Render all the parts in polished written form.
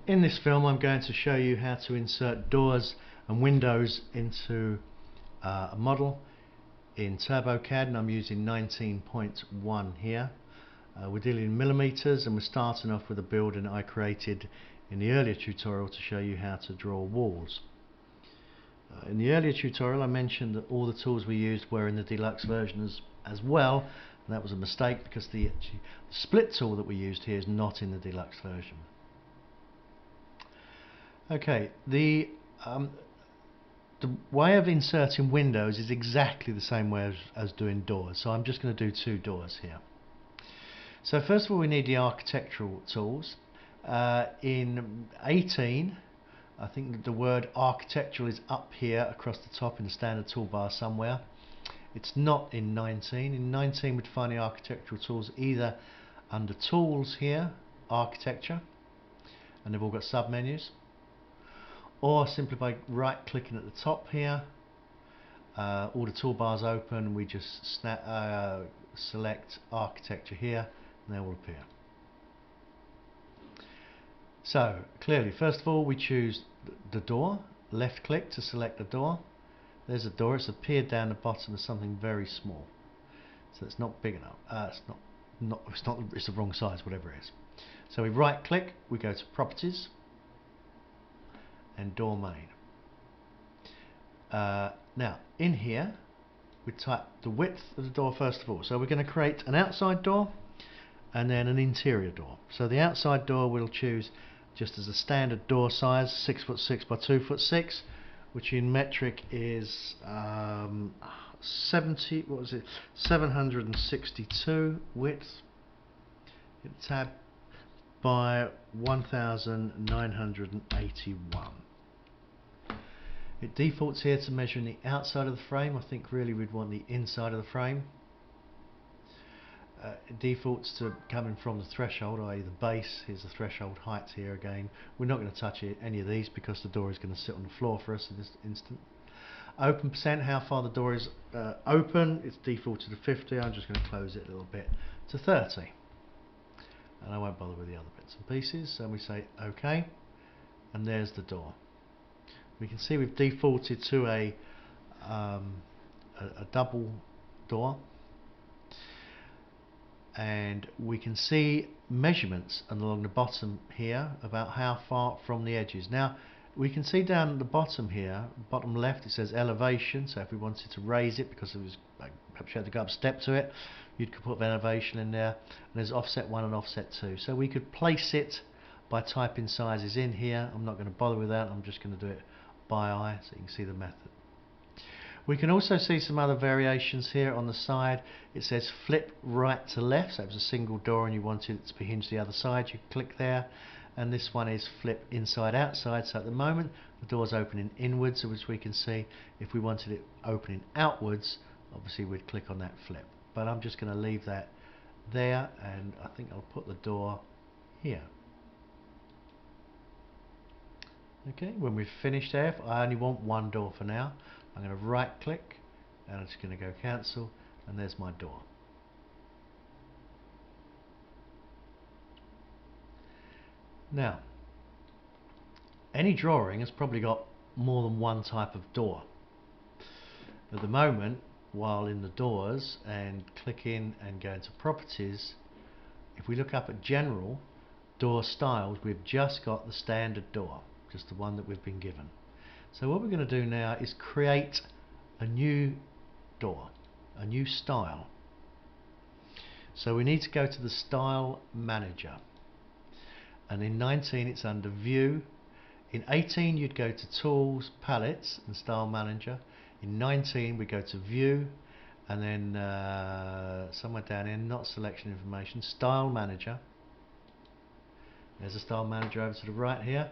In this film I'm going to show you how to insert doors and windows into a model in TurboCAD, and I'm using 19.1 here. We're dealing in millimeters, and we're starting off with a building I created in the earlier tutorial to show you how to draw walls. In the earlier tutorial I mentioned that all the tools we used were in the deluxe version as well, and that was a mistake because the split tool that we used here is not in the deluxe version. Okay, the way of inserting windows is exactly the same way as doing doors, so I'm just going to do two doors here. So first of all we need the architectural tools. In 18, I think that the word architectural is up here across the top in the standard toolbar somewhere. It's not in 19. In 19 we'd find the architectural tools either under tools here, architecture, and they've all got submenus, or simply by right clicking at the top here, all the toolbars open, we just select architecture here and they will appear. So clearly, first of all we choose the door, left click to select the door. There's a door, it's appeared down the bottom as something very small, so it's not big enough, it's the wrong size, whatever it is. So we right click, we go to properties and door main. Now in here we type the width of the door first of all, so we're going to create an outside door and then an interior door. So the outside door we'll choose just as a standard door size, 6'6" by 2'6", which in metric is 762 width, tab by 1981. It defaults here to measuring the outside of the frame. I think really we'd want the inside of the frame. It defaults to coming from the threshold, i.e. the base. Here's the threshold height here again. We're not going to touch any of these because the door is going to sit on the floor for us in this instant. Open percent, how far the door is open, it's defaulted to 50. I'm just going to close it a little bit to 30. And I won't bother with the other bits and pieces, so we say OK, and there's the door. We can see we've defaulted to a double door, and we can see measurements along the bottom here about how far from the edges. Now we can see down at the bottom here, bottom left, it says elevation, so if we wanted to raise it because it was perhaps you had to go up a step to it, you'd put elevation in there. And there's offset 1 and offset 2, so we could place it by typing sizes in here. I'm not going to bother with that, I'm just going to do it by eye so you can see the method. We can also see some other variations here on the side. It says flip right to left, so it was a single door and you wanted it to be hinged the other side, you click there. And this one is flip inside outside, so at the moment the door's opening inwards, which we can see. If we wanted it opening outwards, obviously we'd click on that flip, but I'm just going to leave that there, and I think I'll put the door here. Okay, when we've finished there, I only want one door for now. I'm going to right click and I'm just going to go cancel, and there's my door. Now, any drawing has probably got more than one type of door. At the moment, while in the doors and click in and go into properties, if we look up at general door styles, we've just got the standard door, just the one that we've been given. So what we're going to do now is create a new door, a new style. So we need to go to the style manager, and in 19 it's under view. In 18 you'd go to tools, palettes and style manager. In 19 we go to view, and then somewhere down here, not selection information, style manager. There's a style manager over to the right here.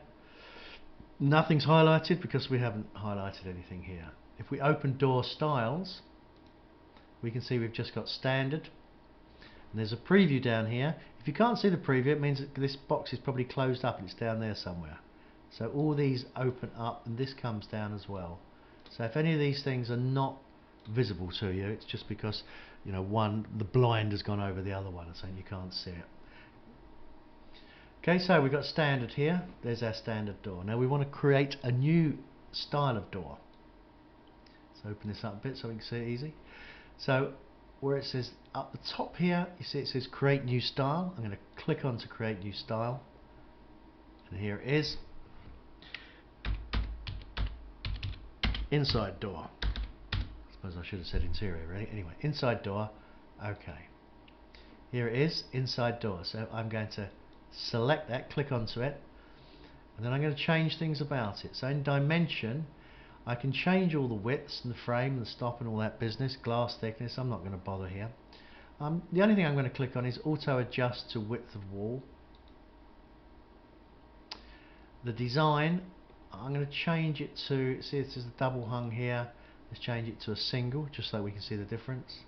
Nothing's highlighted because we haven't highlighted anything here. If we open door styles, we can see we've just got standard, and there's a preview down here. If you can't see the preview, it means that this box is probably closed up and it's down there somewhere. So all these open up and this comes down as well. So if any of these things are not visible to you, it's just because, you know, the blind has gone over the other one and saying you can't see it. Okay, so we've got standard here. There's our standard door. Now we want to create a new style of door. Let's open this up a bit so we can see it easy. So where it says up the top here, you see it says create new style. I'm going to click on to create new style, and here it is. Inside door. I suppose I should have said interior really. Anyway, inside door. Okay. Here it is, inside door. So I'm going to select that, click onto it, and then I'm going to change things about it. So in dimension, I can change all the widths and the frame and the stop and all that business, glass thickness. I'm not going to bother here. The only thing I'm going to click on is auto adjust to width of wall. The design, I'm going to change it to, see it says the double hung here, let's change it to a single just so we can see the difference.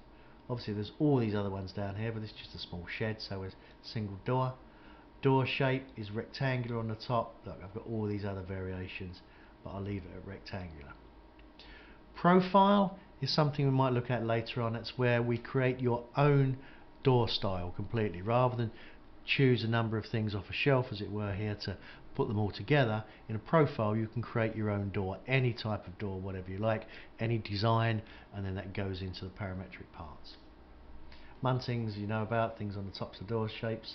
Obviously there's all these other ones down here, but this is just a small shed, so it's single door. Door shape is rectangular on the top. Look, I've got all these other variations, but I'll leave it at rectangular. Profile is something we might look at later on. It's where we create your own door style completely. Rather than choose a number of things off a shelf, as it were, here to put them all together, in a profile you can create your own door, any type of door, whatever you like, any design, and then that goes into the parametric parts. Muntings you know about, things on the tops of doors, shapes,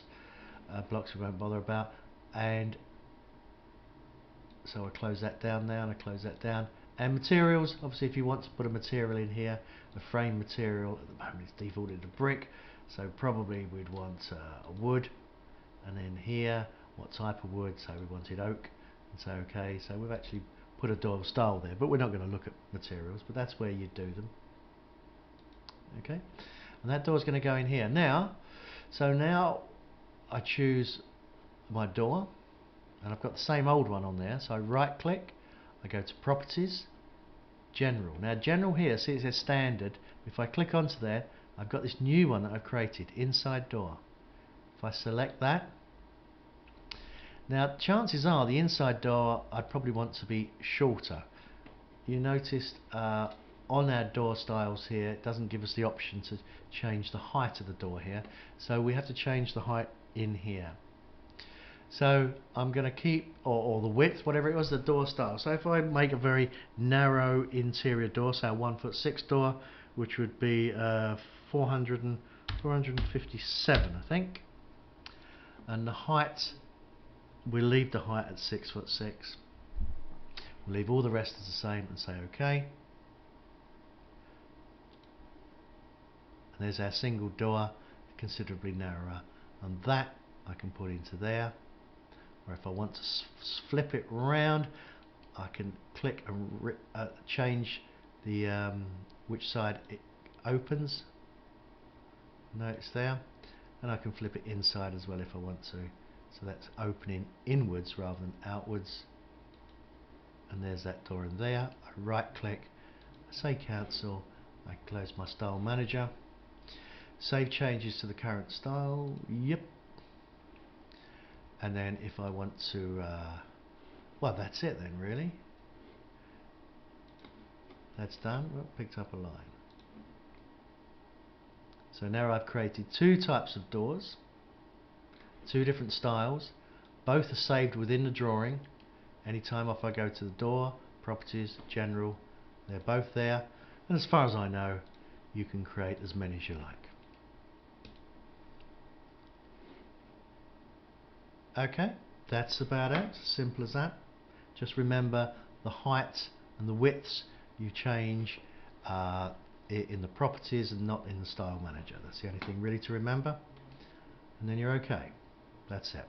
blocks we won't bother about, and so I close that down there and I close that down. And materials, obviously if you want to put a material in here, the frame material at the moment is defaulted to brick, so probably we'd want a wood, and then here what type of wood, so we wanted oak, and so okay, so we've actually put a door style there, but we're not going to look at materials, but that's where you do them. Okay, and that door's going to go in here. Now, so now I choose my door, and I've got the same old one on there, so I right click, I go to properties, general. Now general here, see it says standard. If I click onto there, I've got this new one that I've created, inside door. If I select that, now chances are the inside door I'd probably want to be shorter. You noticed on our door styles here, it doesn't give us the option to change the height of the door here, so we have to change the height in here. So I'm going to keep, or the width, whatever it was, the door style. So if I make a very narrow interior door, say a 1'6" door, which would be 457 I think, and the height, we'll leave the height at 6'6". We'll leave all the rest as the same and say OK. And there's our single door, considerably narrower, and that I can put into there. Or if I want to flip it round, I can click and change the which side it opens. Notice there, and I can flip it inside as well if I want to. So that's opening inwards rather than outwards. And there's that door in there. I right click, I say cancel, I close my style manager, save changes to the current style. Yep. And then if I want to, well, that's it then really. That's done. Well, picked up a line. So now I've created two types of doors, two different styles. Both are saved within the drawing. Anytime if I go to the door, properties, general, they're both there. And as far as I know, you can create as many as you like. Okay, that's about it. Simple as that. Just remember the heights and the widths you change in the properties and not in the style manager. That's the only thing really to remember, and then you're okay. That's it.